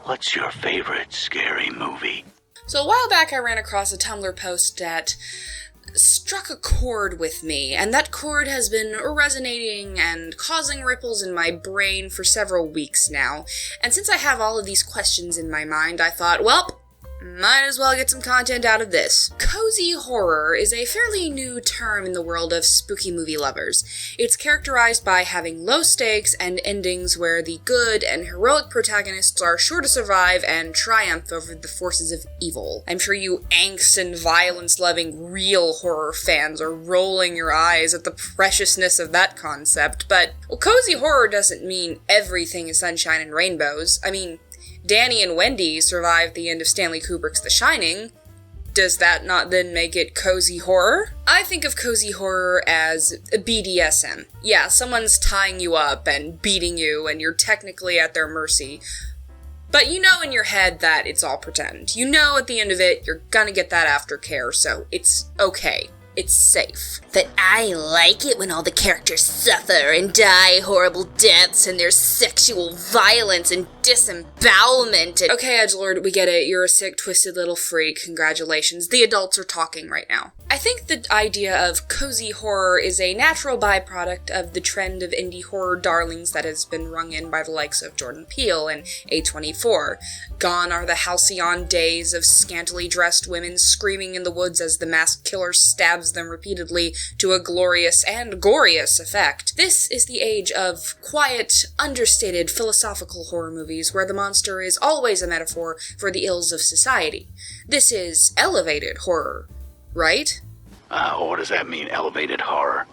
What's your favorite scary movie? So a while back I ran across a Tumblr post that struck a chord with me, and that chord has been resonating and causing ripples in my brain for several weeks now. And since I have all of these questions in my mind, I thought, well, might as well get some content out of this. Cozy horror is a fairly new term in the world of spooky movie lovers. It's characterized by having low stakes and endings where the good and heroic protagonists are sure to survive and triumph over the forces of evil. I'm sure you angst and violence-loving real horror fans are rolling your eyes at the preciousness of that concept, but, well, cozy horror doesn't mean everything is sunshine and rainbows. I mean, Danny and Wendy survived the end of Stanley Kubrick's The Shining. Does that not then make it cozy horror? I think of cozy horror as BDSM. Yeah, someone's tying you up and beating you, and you're technically at their mercy. But you know in your head that it's all pretend. You know at the end of it, you're gonna get that aftercare, so it's okay. It's safe. But I like it when all the characters suffer and die horrible deaths and there's sexual violence and disembowelment and— Okay, edgelord, we get it. You're a sick, twisted little freak. Congratulations. The adults are talking right now. I think the idea of cozy horror is a natural byproduct of the trend of indie horror darlings that has been rung in by the likes of Jordan Peele and A24. Gone are the halcyon days of scantily dressed women screaming in the woods as the masked killer stabs them repeatedly to a glorious and gorious effect. This is the age of quiet, understated philosophical horror movies where the monster is always a metaphor for the ills of society. This is elevated horror, right? What does that mean, elevated horror?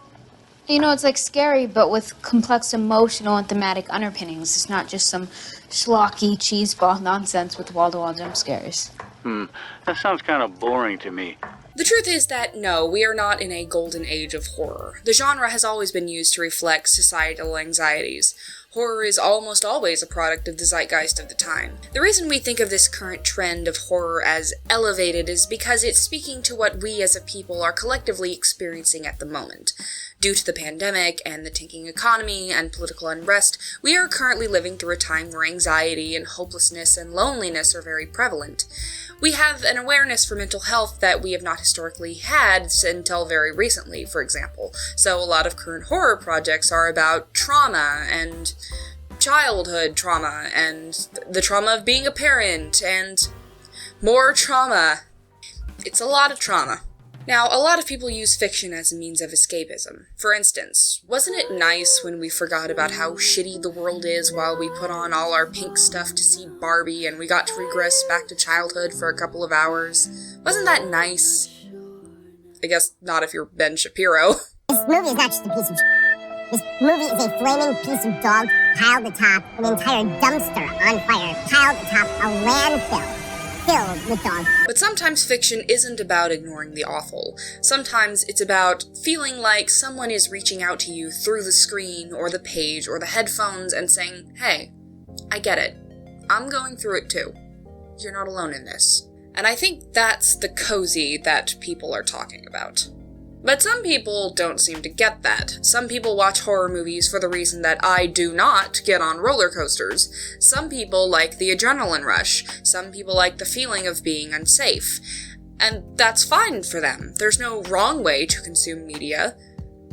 You know, it's like scary, but with complex emotional and thematic underpinnings. It's not just some schlocky cheeseball nonsense with wall-to-wall jump scares. That sounds kind of boring to me. The truth is that, no, we are not in a golden age of horror. The genre has always been used to reflect societal anxieties. Horror is almost always a product of the zeitgeist of the time. The reason we think of this current trend of horror as elevated is because it's speaking to what we as a people are collectively experiencing at the moment. Due to the pandemic and the tanking economy and political unrest, we are currently living through a time where anxiety and hopelessness and loneliness are very prevalent. We have an awareness for mental health that we have not historically had until very recently, for example. So a lot of current horror projects are about trauma and childhood trauma and the trauma of being a parent and more trauma. It's a lot of trauma. Now, a lot of people use fiction as a means of escapism. For instance, wasn't it nice when we forgot about how shitty the world is while we put on all our pink stuff to see Barbie and we got to regress back to childhood for a couple of hours? Wasn't that nice? I guess not if you're Ben Shapiro. This movie is not just a piece of shit. This movie is a flaming piece of dog piled atop an entire dumpster on fire, piled atop a landfill filled with dogs. But sometimes fiction isn't about ignoring the awful. Sometimes it's about feeling like someone is reaching out to you through the screen or the page or the headphones and saying, hey, I get it. I'm going through it too. You're not alone in this. And I think that's the cozy that people are talking about. But some people don't seem to get that. Some people watch horror movies for the reason that I do not get on roller coasters. Some people like the adrenaline rush. Some people like the feeling of being unsafe. And that's fine for them. There's no wrong way to consume media.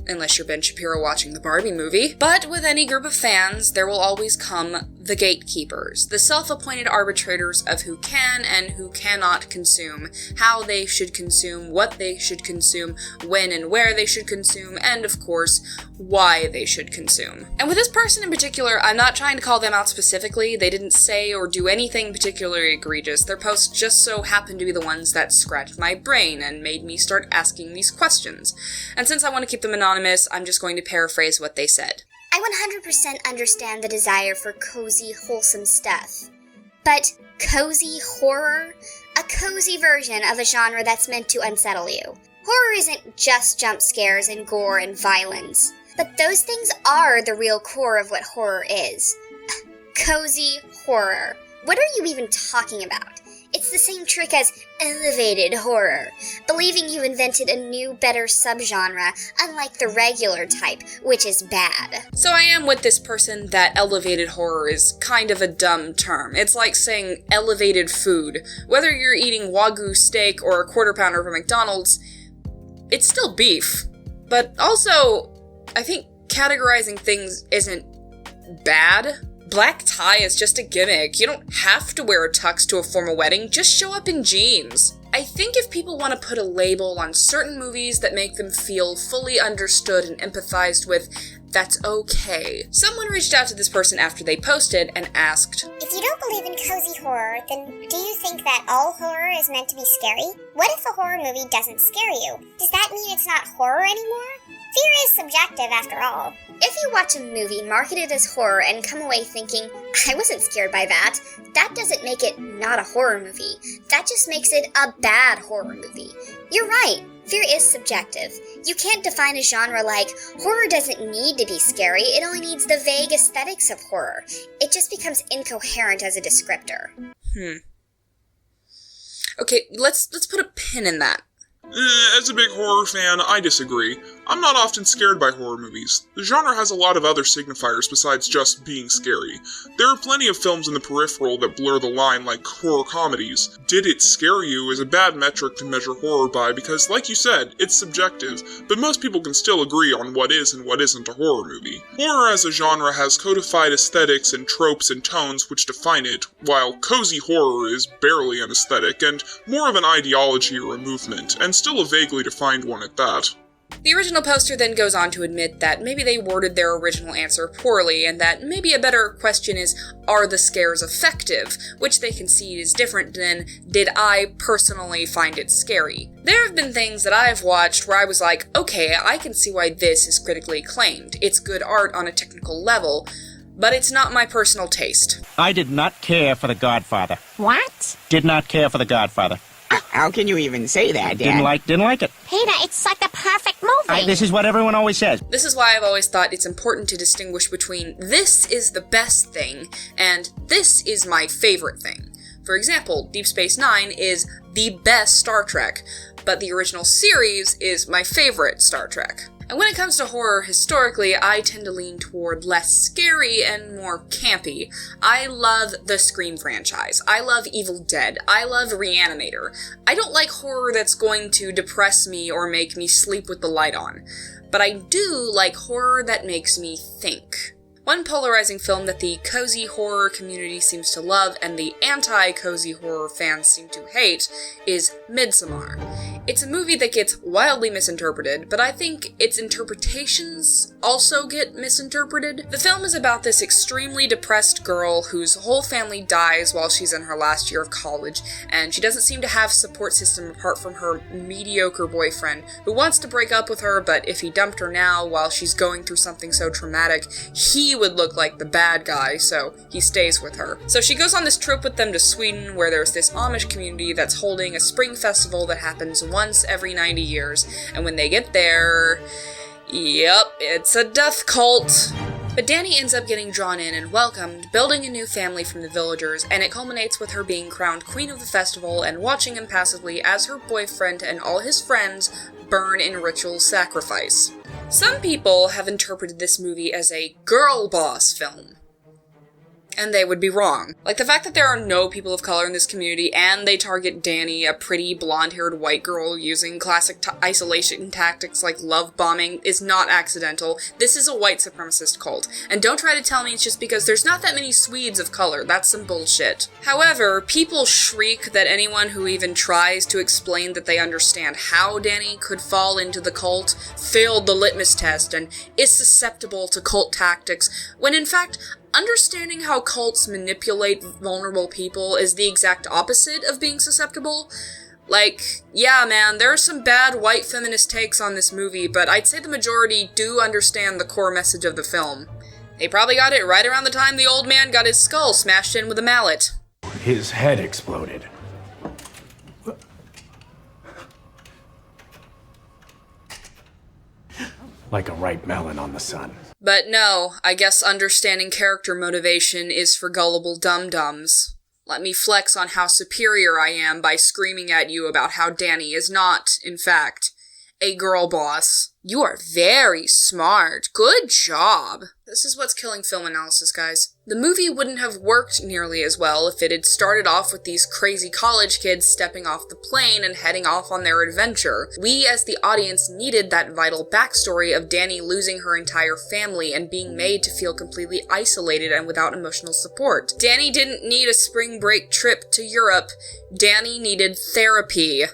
Unless you're Ben Shapiro watching the Barbie movie. But with any group of fans, there will always come the gatekeepers, the self-appointed arbitrators of who can and who cannot consume, how they should consume, what they should consume, when and where they should consume, and of course, why they should consume. And with this person in particular, I'm not trying to call them out specifically. They didn't say or do anything particularly egregious. Their posts just so happened to be the ones that scratched my brain and made me start asking these questions. And since I want to keep them anonymous, I'm just going to paraphrase what they said. I 100% understand the desire for cozy, wholesome stuff. But cozy horror? A cozy version of a genre that's meant to unsettle you. Horror isn't just jump scares and gore and violence. But those things are the real core of what horror is. Cozy horror. What are you even talking about? It's the same trick as elevated horror, believing you invented a new, better subgenre, unlike the regular type, which is bad. So I am with this person that elevated horror is kind of a dumb term. It's like saying elevated food. Whether you're eating Wagyu steak or a quarter pounder from McDonald's, it's still beef. But also, I think categorizing things isn't bad. Black tie is just a gimmick. You don't have to wear a tux to a formal wedding, just show up in jeans. I think if people want to put a label on certain movies that make them feel fully understood and empathized with, that's okay. Someone reached out to this person after they posted and asked, If you don't believe in cozy horror, then do you think that all horror is meant to be scary? What if a horror movie doesn't scare you? Does that mean it's not horror anymore? Fear is subjective after all. If you watch a movie marketed as horror and come away thinking, I wasn't scared by that, that doesn't make it not a horror movie. That just makes it a bad horror movie. You're right. Fear is subjective. You can't define a genre like, horror doesn't need to be scary, it only needs the vague aesthetics of horror. It just becomes incoherent as a descriptor. Okay, let's put a pin in that. As a big horror fan, I disagree. I'm not often scared by horror movies. The genre has a lot of other signifiers besides just being scary. There are plenty of films in the peripheral that blur the line like horror comedies. Did it scare you is a bad metric to measure horror by because, like you said, it's subjective, but most people can still agree on what is and what isn't a horror movie. Horror as a genre has codified aesthetics and tropes and tones which define it, while cozy horror is barely an aesthetic and more of an ideology or a movement, and still a vaguely defined one at that. The original poster then goes on to admit that maybe they worded their original answer poorly, and that maybe a better question is, are the scares effective? Which they concede is different than, did I personally find it scary? There have been things that I've watched where I was like, okay, I can see why this is critically acclaimed. It's good art on a technical level, but it's not my personal taste. I did not care for The Godfather. What? Did not care for The Godfather. How can you even say that, Dad? Didn't like it. Peter, it's like the perfect movie. This is what everyone always says. This is why I've always thought it's important to distinguish between this is the best thing and this is my favorite thing. For example, Deep Space Nine is the best Star Trek, but the original series is my favorite Star Trek. And when it comes to horror, historically, I tend to lean toward less scary and more campy. I love the Scream franchise. I love Evil Dead. I love Re-Animator. I don't like horror that's going to depress me or make me sleep with the light on. But I do like horror that makes me think. One polarizing film that the cozy horror community seems to love and the anti-cozy horror fans seem to hate is Midsommar. It's a movie that gets wildly misinterpreted, but I think its interpretations also get misinterpreted. The film is about this extremely depressed girl whose whole family dies while she's in her last year of college, and she doesn't seem to have a support system apart from her mediocre boyfriend, who wants to break up with her, but if he dumped her now while she's going through something so traumatic, he would look like the bad guy, so he stays with her. So she goes on this trip with them to Sweden, where there's this Amish community that's holding a spring festival that happens once every 90 years, and when they get there, yep, it's a death cult. But Danny ends up getting drawn in and welcomed, building a new family from the villagers, and it culminates with her being crowned queen of the festival and watching impassively as her boyfriend and all his friends burn in ritual sacrifice. Some people have interpreted this movie as a girl boss film. And they would be wrong. Like, the fact that there are no people of color in this community, and they target Danny, a pretty blonde-haired white girl using classic isolation tactics like love bombing, is not accidental. This is a white supremacist cult. And don't try to tell me it's just because there's not that many Swedes of color. That's some bullshit. However, people shriek that anyone who even tries to explain that they understand how Danny could fall into the cult failed the litmus test and is susceptible to cult tactics, when in fact, understanding how cults manipulate vulnerable people is the exact opposite of being susceptible. Like, yeah man, there are some bad white feminist takes on this movie, but I'd say the majority do understand the core message of the film. They probably got it right around the time the old man got his skull smashed in with a mallet. His head exploded. Like a ripe melon on the sun. But no, I guess understanding character motivation is for gullible dum-dums. Let me flex on how superior I am by screaming at you about how Danny is not, in fact, a girl boss. You are very smart. Good job. This is what's killing film analysis, guys. The movie wouldn't have worked nearly as well if it had started off with these crazy college kids stepping off the plane and heading off on their adventure. We, as the audience, needed that vital backstory of Danny losing her entire family and being made to feel completely isolated and without emotional support. Danny didn't need a spring break trip to Europe. Danny needed therapy.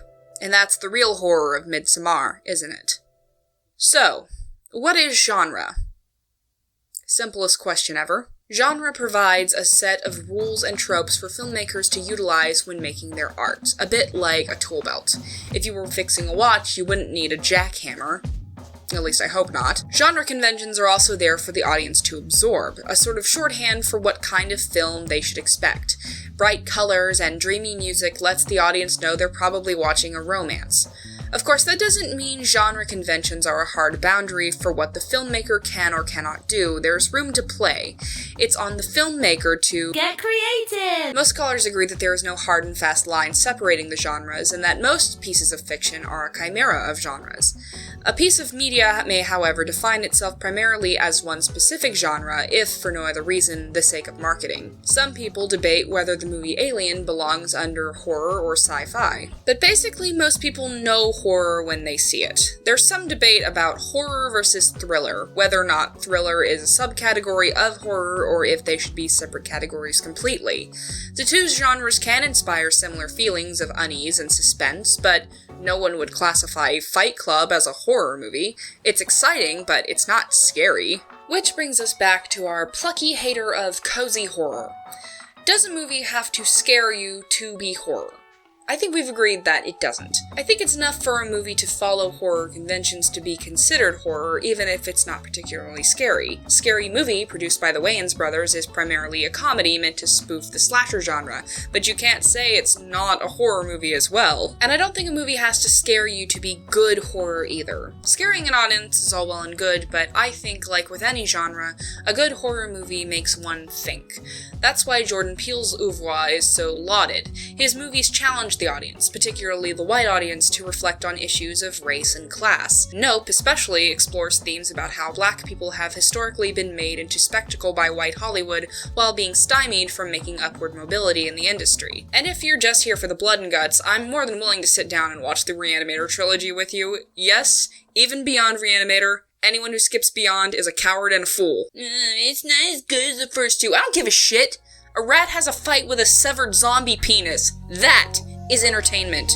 And that's the real horror of Midsommar, isn't it? So, what is genre? Simplest question ever. Genre provides a set of rules and tropes for filmmakers to utilize when making their art, a bit like a tool belt. If you were fixing a watch, you wouldn't need a jackhammer. At least I hope not. Genre conventions are also there for the audience to absorb, a sort of shorthand for what kind of film they should expect. Bright colors and dreamy music lets the audience know they're probably watching a romance. Of course, that doesn't mean genre conventions are a hard boundary for what the filmmaker can or cannot do. There's room to play. It's on the filmmaker to Get creative! Most scholars agree that there is no hard and fast line separating the genres, and that most pieces of fiction are a chimera of genres. A piece of media may, however, define itself primarily as one specific genre, if, for no other reason, the sake of marketing. Some people debate whether the movie Alien belongs under horror or sci-fi. But basically, most people know horror when they see it. There's some debate about horror versus thriller, whether or not thriller is a subcategory of horror or if they should be separate categories completely. The two genres can inspire similar feelings of unease and suspense, but no one would classify Fight Club as a horror movie. It's exciting, but it's not scary. Which brings us back to our plucky hater of cozy horror. Does a movie have to scare you to be horror? I think we've agreed that it doesn't. I think it's enough for a movie to follow horror conventions to be considered horror, even if it's not particularly scary. Scary Movie, produced by the Wayans brothers, is primarily a comedy meant to spoof the slasher genre, but you can't say it's not a horror movie as well. And I don't think a movie has to scare you to be good horror either. Scaring an audience is all well and good, but I think, like with any genre, a good horror movie makes one think. That's why Jordan Peele's oeuvre is so lauded. His movies challenge the audience, particularly the white audience, to reflect on issues of race and class. Nope especially explores themes about how black people have historically been made into spectacle by white Hollywood while being stymied from making upward mobility in the industry. And if you're just here for the blood and guts, I'm more than willing to sit down and watch the Re-Animator trilogy with you. Yes, even beyond Re-Animator, anyone who skips beyond is a coward and a fool. It's not as good as the first two. I don't give a shit. A rat has a fight with a severed zombie penis. That is entertainment.